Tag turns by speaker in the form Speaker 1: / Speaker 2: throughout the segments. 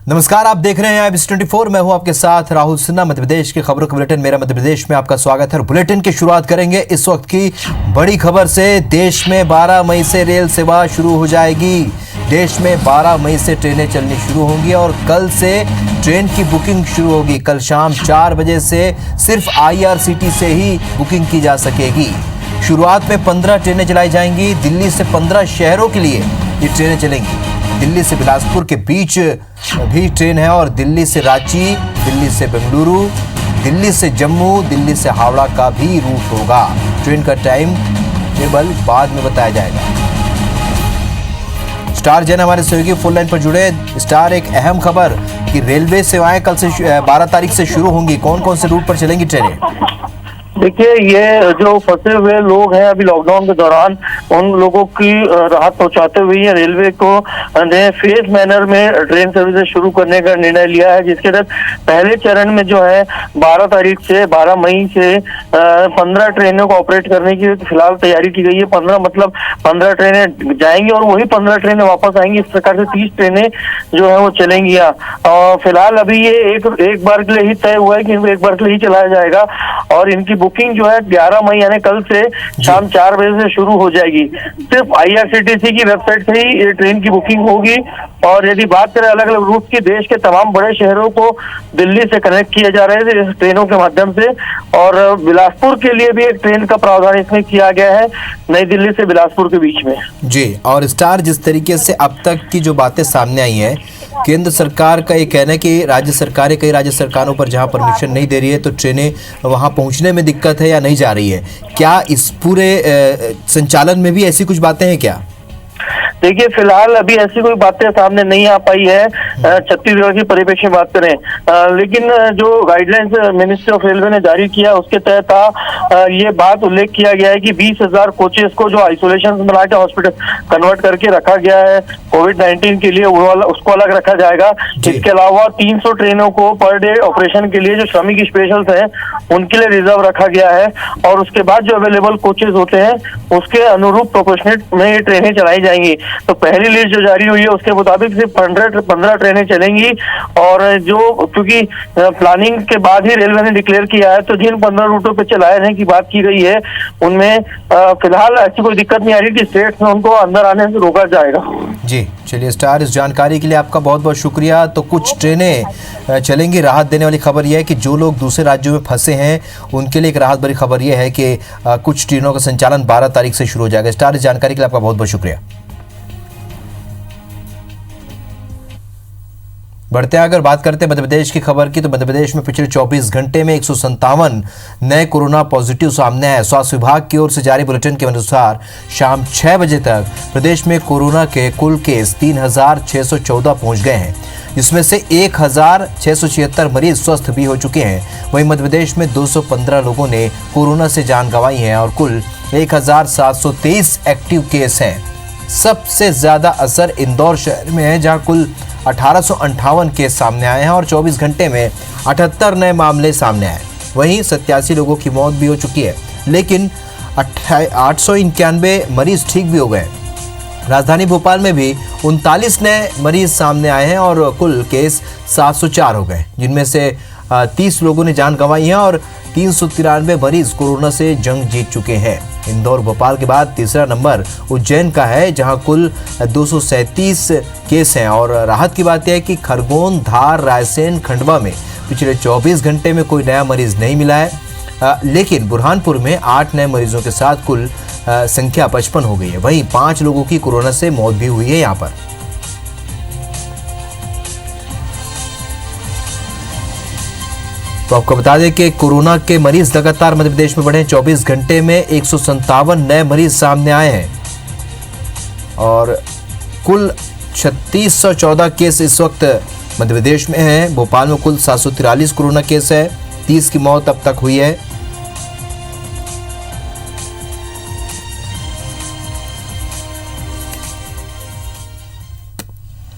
Speaker 1: नमस्कार, आप देख रहे हैं IBC 24। मैं हूं आपके साथ राहुल सिन्हा। मध्य प्रदेश की खबरों का बुलेटिन मेरा मध्य प्रदेश में आपका स्वागत है। बुलेटिन की शुरुआत करेंगे इस वक्त की बड़ी खबर से। देश में 12 मई से रेल सेवा शुरू हो जाएगी। देश में 12 मई से ट्रेनें चलनी शुरू होंगी और कल से ट्रेन की बुकिंग शुरू होगी। कल शाम 4 बजे से सिर्फ IRCTC से ही बुकिंग की जा सकेगी। शुरुआत में 15 ट्रेनें चलाई जाएंगी। दिल्ली से 15 शहरों के लिए ये ट्रेनें चलेंगी। दिल्ली से बिलासपुर के बीच भी ट्रेन है और दिल्ली से रांची, दिल्ली से बेंगलुरु, दिल्ली से जम्मू, दिल्ली से हावड़ा का भी रूट होगा। ट्रेन का टाइम टेबल बाद में बताया जाएगा। स्टार जैन हमारे सहयोगी फोन लाइन पर जुड़े। स्टार, एक अहम खबर कि रेलवे सेवाएं कल से 12 तारीख से शुरू होंगी। कौन कौन से रूट पर चलेंगी ट्रेनें?
Speaker 2: देखिए, ये जो फंसे हुए लोग हैं अभी लॉकडाउन के दौरान, उन लोगों की राहत पहुंचाते हुए ये रेलवे को ने फेज मैनर में ट्रेन सर्विसेज शुरू करने का निर्णय लिया है, जिसके तहत पहले चरण में जो है 12 मई से 15 ट्रेनों को ऑपरेट करने की फिलहाल तैयारी की गई है। 15 ट्रेनें जाएंगी और वही 15 ट्रेनें वापस आएंगी। इस प्रकार से 30 ट्रेनें जो है वो चलेंगी। और फिलहाल अभी ये एक बार के लिए ही तय हुआ है कि इनको एक बार के लिए ही चलाया जाएगा और इनकी बुकिंग जो है 11 मई यानी कल से शाम 4 बजे से शुरू हो जाएगी। सिर्फ IRCTC की वेबसाइट से ही ये ट्रेन की बुकिंग होगी। और यदि बात करें अलग अलग रूट की, देश के तमाम बड़े शहरों को दिल्ली से कनेक्ट किया जा रहा है इस ट्रेनों के माध्यम से। और बिलासपुर के लिए भी एक ट्रेन का प्रावधान इसमें किया गया है, नई दिल्ली से बिलासपुर के बीच में।
Speaker 1: जी, और स्टार, जिस तरीके से अब तक की जो बातें सामने आई हैं, केंद्र सरकार का ये कहना है कि कई राज्य सरकारों पर जहां परमिशन नहीं दे रही है तो ट्रेनें वहां पहुंचने में दिक्कत है या नहीं जा रही है। क्या इस पूरे संचालन में भी ऐसी कुछ बातें हैं क्या?
Speaker 2: देखिए, फिलहाल अभी ऐसी कोई बातें सामने नहीं आ पाई है छत्तीसगढ़ की परिप्रेक्ष्य में बात करें। लेकिन जो गाइडलाइंस मिनिस्ट्री ऑफ रेलवे ने जारी किया उसके तहत ये बात उल्लेख किया गया है कि 20,000 कोचेस को जो आइसोलेशन बना के हॉस्पिटल कन्वर्ट करके रखा गया है कोविड-19 के लिए, उसको अलग रखा जाएगा। इसके अलावा 300 ट्रेनों को पर डे ऑपरेशन के लिए जो श्रमिक स्पेशल्स हैं उनके लिए रिजर्व रखा गया है। और उसके बाद जो अवेलेबल कोचेस होते हैं उसके अनुरूप प्रोपोर्शनेट में ये ट्रेनें चलाई जाएंगी। तो पहली लिस्ट जो जारी हुई है उसके मुताबिक सिर्फ 15 ट्रेनें चलेंगी। और जो क्योंकि प्लानिंग के बाद ही रेलवे ने डिक्लेयर किया है, तो जिन 15 रूटों पे चलाए जाने की बात की गई है उनमें फिलहाल ऐसी कोई दिक्कत नहीं आ रही कि स्टेट्स में उनको अंदर आने से रोका जाएगा।
Speaker 1: जी, चलिए स्टार, इस जानकारी के लिए आपका बहुत बहुत शुक्रिया। तो कुछ ट्रेनें चलेंगी। राहत देने वाली खबर यह है कि जो लोग दूसरे राज्यों में फंसे हैं उनके लिए एक राहत भरी खबर यह है कि कुछ ट्रेनों का संचालन 12 तारीख से शुरू हो जाएगा। स्टार, इस जानकारी के लिए आपका बहुत बहुत शुक्रिया। बढ़ते हैं, अगर बात करते हैं मध्य प्रदेश की खबर की, तो मध्य प्रदेश में पिछले 24 घंटे में 157 नए कोरोना पॉजिटिव सामने आए। स्वास्थ्य विभाग की ओर से जारी बुलेटिन के अनुसार शाम 6 बजे तक प्रदेश में कोरोना के कुल केस 3,614 पहुंच गए हैं, जिसमें से 1,676 मरीज स्वस्थ भी हो चुके हैं। वहीं मध्य प्रदेश में 215 लोगों ने कोरोना से जान गंवाई है और कुल 1,723 एक्टिव केस हैं। सबसे ज्यादा असर इंदौर शहर में है, जहां कुल 1858 केस सामने आए हैं और 24 घंटे में 78 नए मामले सामने आए। वहीं 87 लोगों की मौत भी हो चुकी है, लेकिन 891 मरीज ठीक भी हो गए। राजधानी भोपाल में भी 39 नए मरीज सामने आए हैं और कुल केस 704 हो गए, जिनमें से 30 लोगों ने जान गंवाई है और 393 मरीज कोरोना से जंग जीत चुके हैं। इंदौर भोपाल के बाद तीसरा नंबर उज्जैन का है, जहां कुल 237 केस हैं। और राहत की बात यह है कि खरगोन, धार, रायसेन, खंडवा में पिछले 24 घंटे में कोई नया मरीज नहीं मिला है। लेकिन बुरहानपुर में 8 नए मरीजों के साथ कुल संख्या 55 हो गई है। वहीं 5 लोगों की कोरोना से मौत भी हुई है यहाँ पर। तो आपको बता दें कि कोरोना के मरीज लगातार मध्य प्रदेश में बढ़े। 24 घंटे में 157 नए मरीज सामने आए हैं और कुल 3614 केस इस वक्त मध्य प्रदेश में हैं। भोपाल में कुल 743 कोरोना केस है। 30 की मौत अब तक हुई है।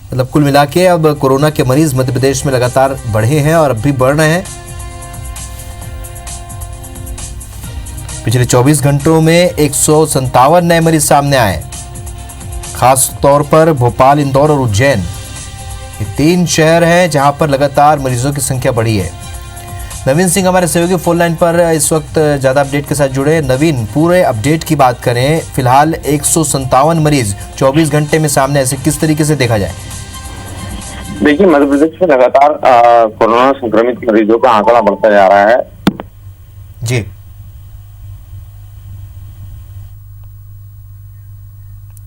Speaker 1: मतलब कुल मिला के अब कोरोना के मरीज मध्य प्रदेश में लगातार बढ़े हैं और अब भी बढ़ रहे हैं। पिछले 24 घंटों में 157 नए मरीज सामने आए। खास तौर पर भोपाल, इंदौर और उज्जैन, ये 3 शहर हैं जहां पर लगातार मरीजों की संख्या बढ़ी है। नवीन सिंह हमारे सहयोगी फोन लाइन पर इस वक्त ज़्यादा अपडेट के साथ जुड़े। नवीन, पूरे अपडेट की बात करें, फिलहाल 157 मरीज 24 घंटे में सामने, ऐसे किस तरीके से देखा जाए?
Speaker 3: देखिए, मध्य प्रदेश में लगातार कोरोना संक्रमित मरीजों का आंकड़ा बढ़ता जा रहा है।
Speaker 1: जी,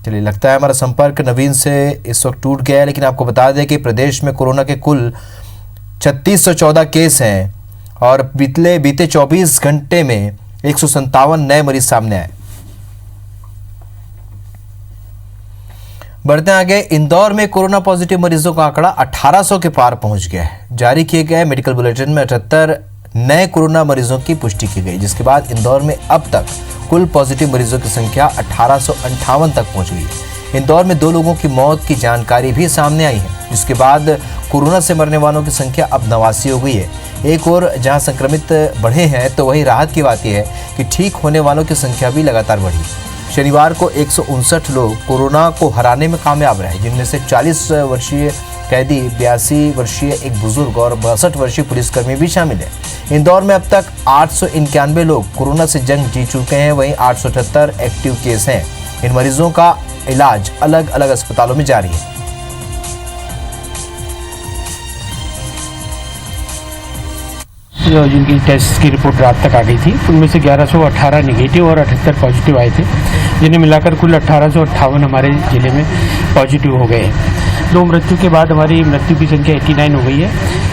Speaker 1: चलिए, लगता है हमारा संपर्क नवीन से इस वक्त टूट गया है, लेकिन आपको बता दें कि प्रदेश में कोरोना के कुल 3614 केस हैं और बीते 24 घंटे में 157 नए मरीज सामने आए। बढ़ते आगे, इंदौर में कोरोना पॉजिटिव मरीजों का आंकड़ा 1800 के पार पहुंच गया है। जारी किए गए मेडिकल बुलेटिन में 78 नए कोरोना मरीजों की पुष्टि की गई, जिसके बाद इंदौर में अब तक कुल पॉजिटिव मरीजों की संख्या 1858 तक पहुंच गई है। इंदौर में 2 लोगों की मौत की जानकारी भी सामने आई है, जिसके बाद कोरोना से मरने वालों की संख्या अब 89 हो गई है। एक और जहां संक्रमित बढ़े हैं, तो वहीं राहत की बात यह है कि ठीक होने वालों की संख्या भी लगातार बढ़ी। शनिवार को 159 लोग कोरोना को हराने में कामयाब रहे, जिनमें से 40 वर्षीय कैदी, 82 वर्षीय एक बुजुर्ग और 62 वर्षीय पुलिसकर्मी भी शामिल है। इंदौर में अब तक 891 लोग कोरोना से जंग जीत चुके हैं, वहीं 878 एक्टिव केस हैं। इन मरीजों का इलाज अलग अलग अस्पतालों में जारी है।
Speaker 4: जिनकी टेस्ट की रिपोर्ट रात तक आ गई थी, उनमें से 1118 नेगेटिव और 78 पॉजिटिव आए थे, जिन्हें मिलाकर कुल 1858 हमारे ज़िले में पॉजिटिव हो गए हैं। 2 मृत्यु के बाद हमारी मृत्यु की संख्या 89 हो गई है।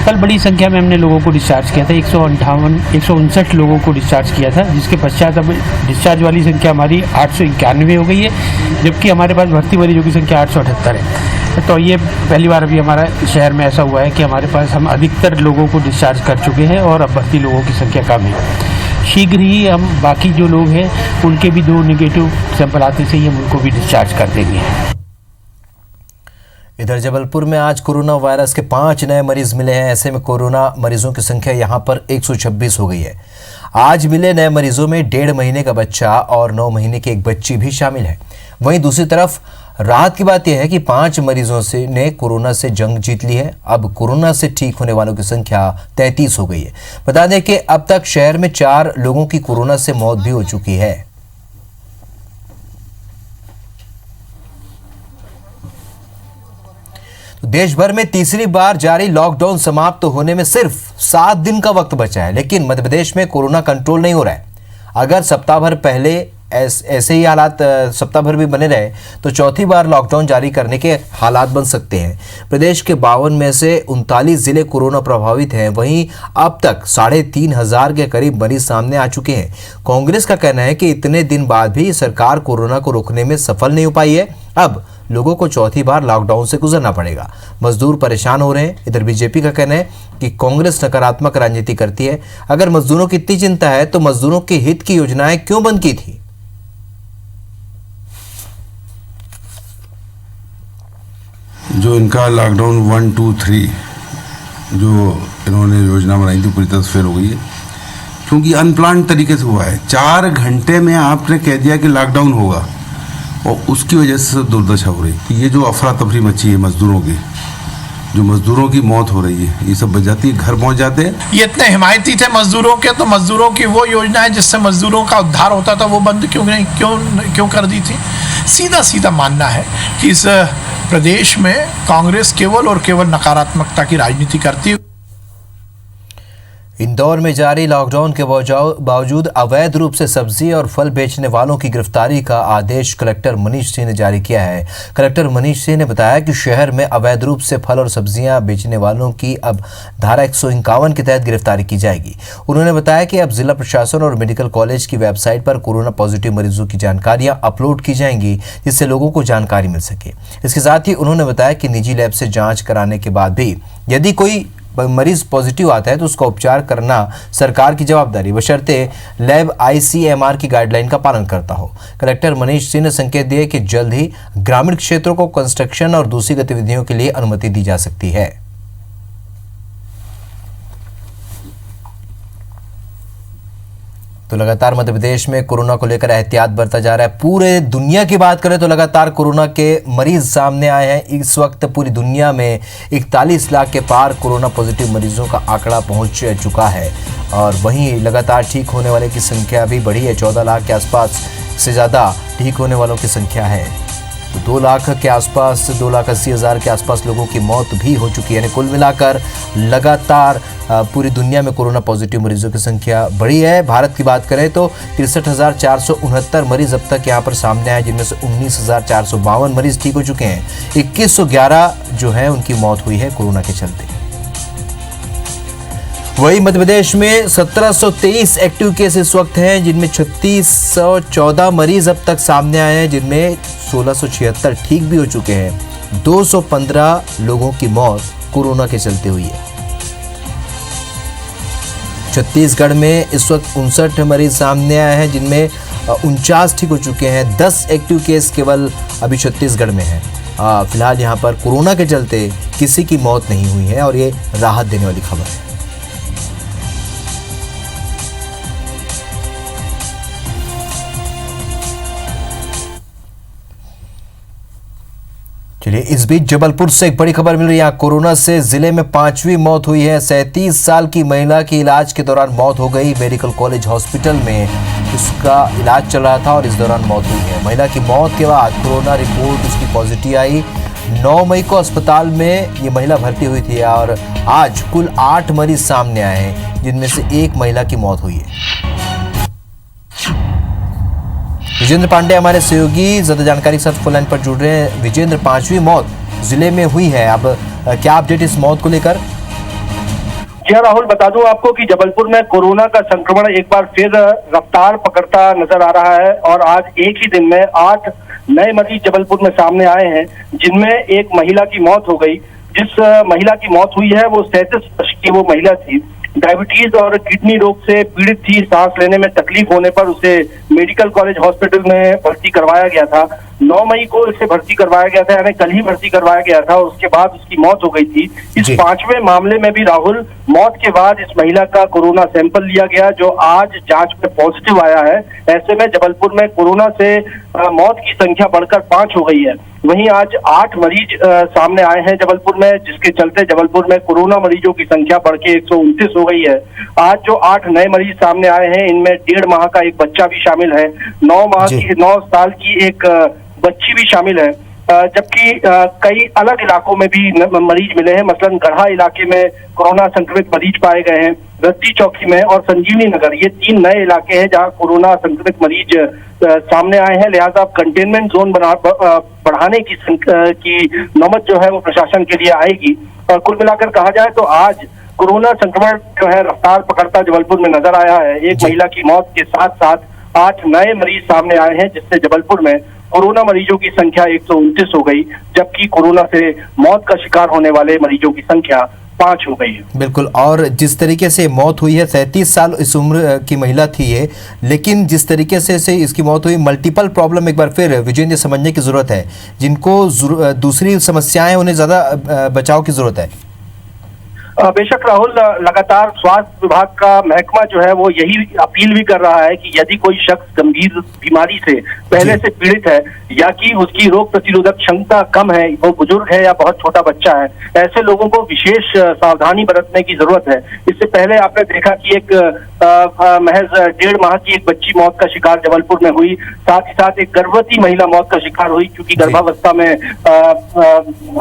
Speaker 4: कल बड़ी संख्या में हमने लोगों को डिस्चार्ज किया था, 159 लोगों को डिस्चार्ज किया था, जिसके पश्चात अब डिस्चार्ज वाली संख्या हमारी 891 हो गई है, जबकि हमारे पास भर्ती मरीजों की संख्या 878 है। तो ये पहली बार अभी हमारा शहर में ऐसा हुआ है कि हमारे पास हम अधिकतर लोगों को डिस्चार्ज कर चुके हैं और अब भर्ती लोगों की संख्या कम है। शीघ्र ही हम बाकी जो लोग हैं उनके भी 2 नेगेटिव सैंपल आते से ही हम उनको भी डिस्चार्ज कर देंगे।
Speaker 1: इधर जबलपुर में आज कोरोना वायरस के 5 नए मरीज मिले हैं। ऐसे में कोरोना मरीजों की संख्या यहां पर 126 हो गई है। आज मिले नए मरीजों में 1.5 महीने का बच्चा और 9 महीने की एक बच्ची भी शामिल है। वहीं दूसरी तरफ राहत की बात यह है कि 5 मरीजों ने कोरोना से जंग जीत ली है। अब कोरोना से ठीक होने वालों की संख्या 33 हो गई है। बता दें कि अब तक शहर में 4 लोगों की कोरोना से मौत भी हो चुकी है। देश भर में तीसरी बार जारी लॉकडाउन समाप्त होने में सिर्फ 7 दिन का वक्त बचा है, लेकिन मध्य प्रदेश में कोरोना कंट्रोल नहीं हो रहा है। अगर सप्ताह भर पहले ऐसे ही हालात सप्ताह भर भी बने रहे तो चौथी बार लॉकडाउन जारी करने के हालात बन सकते हैं। प्रदेश के 52 में से 39 जिले कोरोना प्रभावित हैं। वहीं अब तक 3500 के करीब मरीज सामने आ चुके हैं। कांग्रेस का कहना है कि इतने दिन बाद भी सरकार कोरोना को रोकने में सफल नहीं हो पाई है। अब लोगों को चौथी बार लॉकडाउन से गुजरना पड़ेगा। मजदूर परेशान हो रहे हैं। इधर बीजेपी का कहना है कि कांग्रेस नकारात्मक राजनीति करती है। अगर मजदूरों की इतनी चिंता है तो मजदूरों के हित की योजनाएं क्यों बंद की थी?
Speaker 5: जो इनका लॉकडाउन 1, 2, 3 जो इन्होंने योजना बनाई थी पूरी तरह से फेल हो गई है, क्योंकि अनप्लान तरीके से हुआ है। 4 घंटे में आपने कह दिया कि लॉकडाउन होगा और उसकी वजह से दुर्दशा हो रही। ये जो अफरा तफरी मची है मजदूरों की, जो मजदूरों की मौत हो रही है, ये सब बच जाती है, घर पहुंच जाते हैं।
Speaker 6: ये इतने हिमायती थे मजदूरों के, तो मजदूरों की वो योजना है जिससे मजदूरों का उद्धार होता था, वो बंद क्यों कर दी थी? सीधा मानना है कि इस प्रदेश में कांग्रेस केवल और केवल नकारात्मकता की राजनीति करती है।
Speaker 1: इंदौर में जारी लॉकडाउन के बावजूद अवैध रूप से सब्जी और फल बेचने वालों की गिरफ्तारी का आदेश कलेक्टर मनीष सिंह ने जारी किया है। कलेक्टर मनीष सिंह ने बताया कि शहर में अवैध रूप से फल और सब्जियां बेचने वालों की अब धारा 151 के तहत गिरफ्तारी की जाएगी। उन्होंने बताया कि अब जिला प्रशासन और मेडिकल कॉलेज की वेबसाइट पर कोरोना पॉजिटिव मरीजों की जानकारियां अपलोड की जाएंगी, जिससे लोगों को जानकारी मिल सके। इसके साथ ही उन्होंने बताया कि निजी लैब से जाँच कराने के बाद भी यदि कोई मरीज पॉजिटिव आता है तो उसका उपचार करना सरकार की जवाबदारी, बशर्ते लैब ICMR की गाइडलाइन का पालन करता हो। कलेक्टर मनीष सिंह ने संकेत दिए कि जल्द ही ग्रामीण क्षेत्रों को कंस्ट्रक्शन और दूसरी गतिविधियों के लिए अनुमति दी जा सकती है। तो लगातार मध्य प्रदेश में कोरोना को लेकर एहतियात बरता जा रहा है। पूरे दुनिया की बात करें तो लगातार कोरोना के मरीज सामने आए हैं। इस वक्त पूरी दुनिया में 41 लाख के पार कोरोना पॉजिटिव मरीजों का आंकड़ा पहुंच चुका है और वहीं लगातार ठीक होने वाले की संख्या भी बढ़ी है। 14 लाख के आसपास से ज़्यादा ठीक होने वालों की संख्या है। तो 2 लाख के आसपास 2,80,000 के आसपास लोगों की मौत भी हो चुकी है। यानी कुल मिलाकर लगातार पूरी दुनिया में कोरोना पॉजिटिव मरीजों की संख्या बढ़ी है। भारत की बात करें तो 63,469 मरीज अब तक यहाँ पर सामने आए, जिनमें से 19,452 मरीज ठीक हो चुके हैं। 2111 जो है उनकी मौत हुई है कोरोना के चलते। वही मध्य प्रदेश में 1723 एक्टिव केस इस वक्त हैं, जिनमें 3614 मरीज अब तक सामने आए हैं, जिनमें 1676 ठीक भी हो चुके हैं। 215 लोगों की मौत कोरोना के चलते हुई है। छत्तीसगढ़ में इस वक्त 59 मरीज सामने आए हैं, जिनमें 49 ठीक हो चुके हैं। 10 एक्टिव केस केवल अभी छत्तीसगढ़ में है। फिलहाल यहाँ पर कोरोना के चलते किसी की मौत नहीं हुई है और ये राहत देने वाली खबर है। चलिए, इस बीच जबलपुर से एक बड़ी खबर मिल रही है। यहाँ कोरोना से जिले में 5वीं मौत हुई है। 37 साल की महिला की इलाज के दौरान मौत हो गई। मेडिकल कॉलेज हॉस्पिटल में उसका इलाज चल रहा था और इस दौरान मौत हुई है। महिला की मौत के बाद कोरोना रिपोर्ट उसकी पॉजिटिव आई। 9 मई को अस्पताल में ये महिला भर्ती हुई थी और आज कुल 8 मरीज सामने आए हैं, जिनमें से एक महिला की मौत हुई है। विजेंद्र पांडे हमारे सहयोगी ज्यादा जानकारी के साथ फोन लाइन पर जुड़ रहे हैं। विजेंद्र, 5वीं मौत जिले में हुई है, अब क्या अपडेट इस मौत को लेकर?
Speaker 2: जी राहुल, बता दूं आपको कि जबलपुर में कोरोना का संक्रमण एक बार फिर रफ्तार पकड़ता नजर आ रहा है और आज एक ही दिन में 8 नए मरीज जबलपुर में सामने आए हैं, जिनमें एक महिला की मौत हो गई। जिस महिला की मौत हुई है वो 37 वर्ष की वो महिला थी। डायबिटीज और किडनी रोग से पीड़ित थी। सांस लेने में तकलीफ होने पर उसे मेडिकल कॉलेज हॉस्पिटल में भर्ती करवाया गया था। 9 मई को इसे भर्ती करवाया गया था, यानी कल ही भर्ती करवाया गया था और उसके बाद उसकी मौत हो गई थी। इस 5वें मामले में भी राहुल, मौत के बाद इस महिला का कोरोना सैंपल लिया गया, जो आज जांच में पॉजिटिव आया है। ऐसे में जबलपुर में कोरोना से मौत की संख्या बढ़कर 5 हो गई है। वहीं आज 8 मरीज सामने आए हैं जबलपुर में, जिसके चलते जबलपुर में कोरोना मरीजों की संख्या बढ़ के 129 हो गई है। आज जो 8 नए मरीज सामने आए हैं, इनमें 1.5 माह का एक बच्चा भी शामिल है। 9 साल की एक बच्ची भी शामिल है। जबकि कई अलग इलाकों में भी मरीज मिले हैं। मसलन गढ़ा इलाके में कोरोना संक्रमित मरीज पाए गए हैं। रत्ती चौकी में और संजीवनी नगर, ये 3 नए इलाके हैं जहां कोरोना संक्रमित मरीज सामने आए हैं। लिहाजा कंटेनमेंट जोन बढ़ाने की नौबत जो है वो प्रशासन के लिए आएगी। और कुल मिलाकर कहा जाए तो आज कोरोना संक्रमण जो है रफ्तार पकड़ता जबलपुर में नजर आया है। एक महिला की मौत के साथ साथ 8 नए मरीज सामने आए हैं, जिससे जबलपुर में कोरोना मरीजों की संख्या 129 हो गई, जबकि कोरोना से मौत का शिकार होने वाले मरीजों की संख्या 5 हो गई है।
Speaker 1: बिल्कुल, और जिस तरीके से मौत हुई है, 37 साल इस उम्र की महिला थी ये, लेकिन जिस तरीके से इसकी मौत हुई, मल्टीपल प्रॉब्लम एक बार फिर विजेंद्र समझने की जरूरत है। जिनको दूसरी समस्याएं, उन्हें ज्यादा बचाव की जरूरत है।
Speaker 2: बेशक राहुल, लगातार स्वास्थ्य विभाग का महकमा जो है वो यही अपील भी कर रहा है कि यदि कोई शख्स गंभीर बीमारी से पहले से पीड़ित है या कि उसकी रोग प्रतिरोधक क्षमता कम है, वो बुजुर्ग है या बहुत छोटा बच्चा है, ऐसे लोगों को विशेष सावधानी बरतने की जरूरत है। इससे पहले आपने देखा कि एक महज 1.5 माह की एक बच्ची मौत का शिकार जबलपुर में हुई। साथ ही साथ एक गर्भवती महिला मौत का शिकार हुई, क्योंकि गर्भावस्था में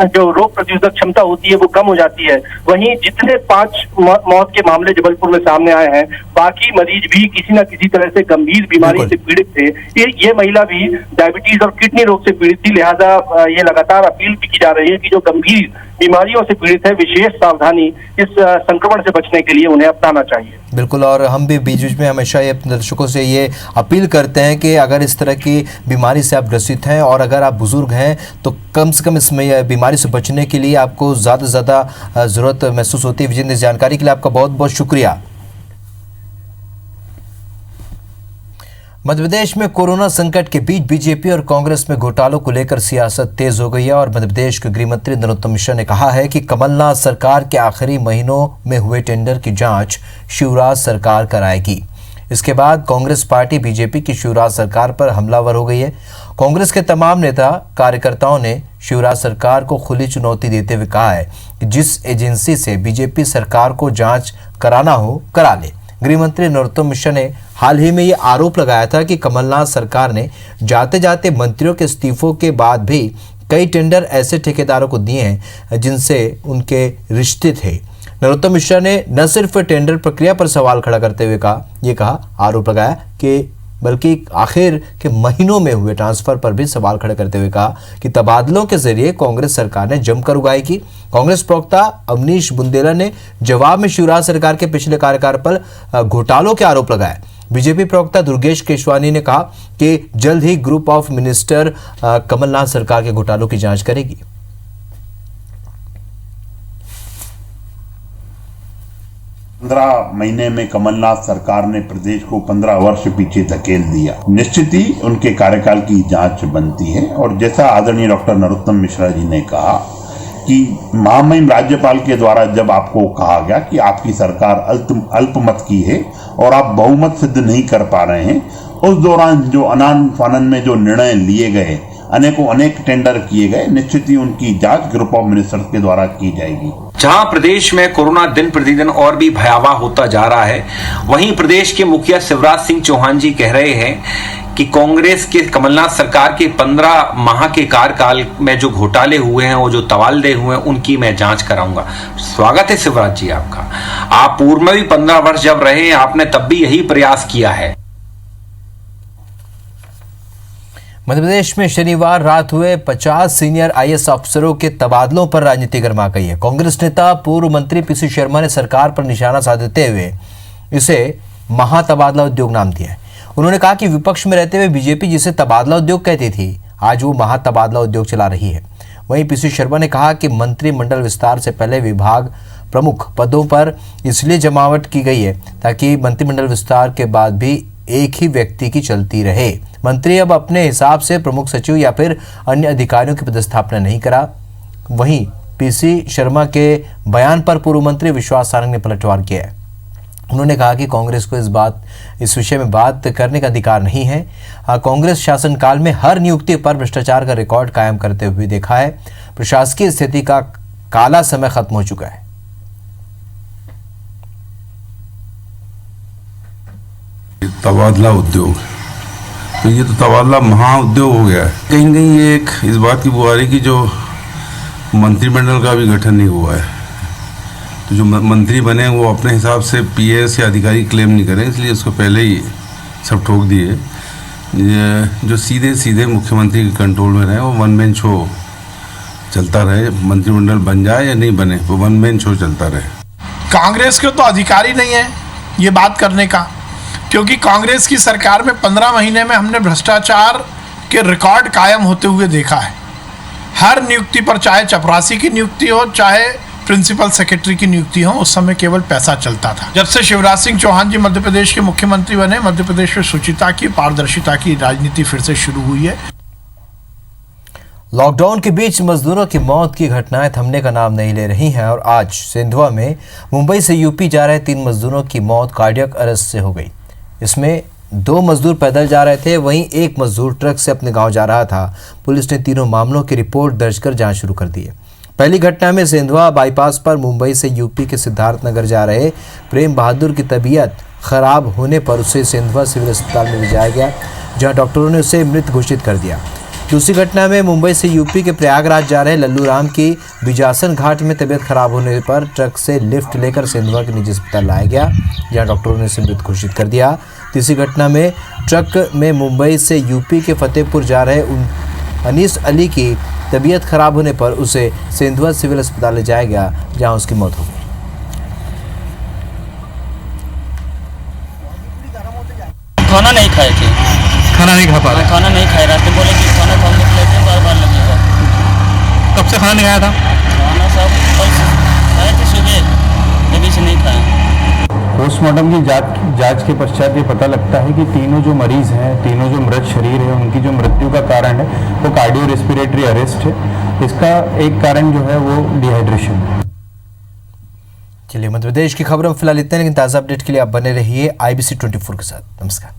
Speaker 2: जो रोग प्रतिरोधक क्षमता होती है वो कम हो जाती है। वहीं जितने 5 मौत के मामले जबलपुर में सामने आए हैं, बाकी मरीज भी किसी न किसी तरह से गंभीर बीमारी से पीड़ित थे। ये महिला भी डायबिटीज और किडनी रोग से पीड़ित थी। लिहाजा ये लगातार अपील भी की जा रही है कि जो गंभीर बीमारियों से पीड़ित है, विशेष सावधानी इस संक्रमण से बचने के लिए उन्हें अपनाना चाहिए।
Speaker 1: बिल्कुल, और हम भी बीच बीच में हमेशा ये अपने दर्शकों से ये अपील करते हैं कि अगर इस तरह की बीमारी से आप ग्रसित हैं और अगर आप बुजुर्ग हैं, तो कम से कम इस बीमारी से बचने के लिए आपको ज़्यादा से ज़्यादा ज़रूरत महसूस होती है। विजेंद्र, इस जानकारी के लिए आपका बहुत बहुत शुक्रिया। मध्य प्रदेश में कोरोना संकट के बीच बीजेपी और कांग्रेस में घोटालों को लेकर सियासत तेज हो गई है और मध्य प्रदेश के गृह मंत्री नरोत्तम मिश्रा ने कहा है कि कमलनाथ सरकार के आखिरी महीनों में हुए टेंडर की जांच शिवराज सरकार कराएगी। इसके बाद कांग्रेस पार्टी बीजेपी की शिवराज सरकार पर हमलावर हो गई है। कांग्रेस के तमाम नेता कार्यकर्ताओं ने शिवराज सरकार को खुली चुनौती देते हुए कहा है कि जिस एजेंसी से बीजेपी सरकार को जांच कराना हो करा ले। गृह मंत्री नरोत्तम मिश्रा ने हाल ही में ये आरोप लगाया था कि कमलनाथ सरकार ने जाते जाते मंत्रियों के इस्तीफों के बाद भी कई टेंडर ऐसे ठेकेदारों को दिए हैं जिनसे उनके रिश्ते थे। नरोत्तम मिश्रा ने न सिर्फ टेंडर प्रक्रिया पर सवाल खड़ा करते हुए आरोप लगाया कि बल्कि आखिर के महीनों में हुए ट्रांसफर पर भी सवाल खड़े करते हुए कहा कि तबादलों के जरिए कांग्रेस सरकार ने जमकर उगाही की। कांग्रेस प्रवक्ता अवनीश बुंदेला ने जवाब में शिवराज सरकार के पिछले कार्यकाल पर घोटालों के आरोप लगाए। बीजेपी प्रवक्ता दुर्गेश केशवानी ने कहा कि जल्द ही ग्रुप ऑफ मिनिस्टर कमलनाथ सरकार के घोटालों की जांच करेगी।
Speaker 7: 15 महीने में कमलनाथ सरकार ने प्रदेश को 15 वर्ष पीछे धकेल दिया। निश्चित ही उनके कार्यकाल की जांच बनती है और जैसा आदरणीय डॉक्टर नरोत्तम मिश्रा जी ने कहा कि महामहिम राज्यपाल के द्वारा जब आपको कहा गया कि आपकी सरकार अल्पमत की है और आप बहुमत सिद्ध नहीं कर पा रहे हैं, उस दौरान जो आनन फानन में जो निर्णय लिए गए, अनेक टेंडर किए गए, निश्चित ही उनकी जांच ग्रुप ऑफ मिनिस्टर्स के द्वारा की जाएगी।
Speaker 8: जहां प्रदेश में कोरोना दिन प्रतिदिन और भी भयावह होता जा रहा है, वहीं प्रदेश के मुखिया शिवराज सिंह चौहान जी कह रहे हैं कि कांग्रेस के कमलनाथ सरकार के 15 माह के कार्यकाल में जो घोटाले हुए हैं, वो जो तवालदे हुए हैं, उनकी मैं जांच कराऊंगा। स्वागत है शिवराज जी आपका। आप पूर्व में भी 15 वर्ष जब रहे, आपने तब भी यही प्रयास किया है।
Speaker 1: मध्य प्रदेश में शनिवार रात हुए 50 सीनियर आईएएस अफसरों के तबादलों पर राजनीति गर्मा गई है। कांग्रेस नेता पूर्व मंत्री पीसी शर्मा ने सरकार पर निशाना साधते हुए इसे महातबादला उद्योग नाम दिया है। उन्होंने कहा कि विपक्ष में रहते हुए बीजेपी जिसे तबादला उद्योग कहती थी, आज वो महातबादला उद्योग चला रही है। वहीं पीसी शर्मा ने कहा कि मंत्रिमंडल विस्तार से पहले विभाग प्रमुख पदों पर इसलिए जमावट की गई है ताकि मंत्रिमंडल विस्तार के बाद भी एक ही व्यक्ति की चलती रहे। मंत्री अब अपने हिसाब से प्रमुख सचिव या फिर अन्य अधिकारियों की पदस्थापना नहीं करा। वहीं पीसी शर्मा के बयान पर पूर्व मंत्री विश्वास सारंग ने पलटवार किया है। उन्होंने कहा कि कांग्रेस को इस विषय में बात करने का अधिकार नहीं है। कांग्रेस शासनकाल में हर नियुक्ति पर भ्रष्टाचार का रिकॉर्ड कायम करते हुए देखा है। प्रशासकीय स्थिति का काला समय खत्म हो चुका है।
Speaker 5: तबादला उद्योग, तो ये तो तबादला महाउद्योग हो गया है। कहीं न कहीं ये एक इस बात की बुआरी की जो मंत्रिमंडल का भी गठन नहीं हुआ है, तो जो मंत्री बने वो अपने हिसाब से पीएस या अधिकारी क्लेम नहीं करें, इसलिए उसको पहले ही सब ठोक दिए। जो सीधे सीधे मुख्यमंत्री के कंट्रोल में रहे, वो वन मैन शो चलता रहे। मंत्रिमंडल बन जाए या नहीं बने, वो वन मैन शो चलता रहे।
Speaker 6: कांग्रेस के तो अधिकारी नहीं है ये बात करने का, क्योंकि कांग्रेस की सरकार में 15 महीने में हमने भ्रष्टाचार के रिकॉर्ड कायम होते हुए देखा है। हर नियुक्ति पर, चाहे चपरासी की नियुक्ति हो, चाहे प्रिंसिपल सेक्रेटरी की नियुक्ति हो, उस समय केवल पैसा चलता था। जब से शिवराज सिंह चौहान जी मध्य प्रदेश के मुख्यमंत्री बने, मध्य प्रदेश में शुचिता की, पारदर्शिता की राजनीति फिर से शुरू हुई है।
Speaker 1: लॉकडाउन के बीच मजदूरों की मौत की घटनाएं थमने का नाम नहीं ले रही हैं और आज सेंधवा में मुंबई से यूपी जा रहे 3 मजदूरों की मौत कार्डियक अरेस्ट से हो गई। इसमें 2 मजदूर पैदल जा रहे थे, वहीं 1 मजदूर ट्रक से अपने गांव जा रहा था। पुलिस ने तीनों मामलों की रिपोर्ट दर्ज कर जांच शुरू कर दी है। पहली घटना में सेंधवा बाईपास पर मुंबई से यूपी के सिद्धार्थनगर जा रहे प्रेम बहादुर की तबीयत खराब होने पर उसे सेंधवा सिविल अस्पताल में ले जाया गया, जहां डॉक्टरों ने उसे मृत घोषित कर दिया। दूसरी घटना में मुंबई से यूपी के प्रयागराज जा रहे लल्लू राम की बिजासन घाट में तबीयत खराब होने पर ट्रक से लिफ्ट लेकर सेंधवा के निजी अस्पताल लाया गया, जहां डॉक्टरों ने उसे मृत घोषित कर दिया। तीसरी घटना में ट्रक में मुंबई से यूपी के फतेहपुर जा रहे अनीस अली की तबीयत खराब होने पर उसे सेंधवा सिविल अस्पताल ले जाया गया, जहां उसकी मौत हो गई।
Speaker 9: खाना नहीं खाए थे,
Speaker 10: खाना नहीं खा पा रहे,
Speaker 9: खाना नहीं खाए रहते, बोले कि खाना तो हम लोग लेते हैं, बार लगेगा।
Speaker 10: कब से खाना नहीं खाया था?
Speaker 9: खाना सब खाए थे सुबह, अभी से नहीं खाए।
Speaker 11: पोस्टमार्टम की जांच के पश्चात ये पता लगता है कि तीनों जो मरीज हैं, तीनों जो मृत शरीर है, उनकी जो मृत्यु का कारण है वो कार्डियो रेस्पिरेटरी अरेस्ट है। इसका एक कारण जो है वो डिहाइड्रेशन।
Speaker 1: चलिए, मध्य प्रदेश की खबरों में फिलहाल इतने, लेकिन ताज़ा अपडेट के लिए आप बने रहिए IBC 24 के साथ। नमस्कार।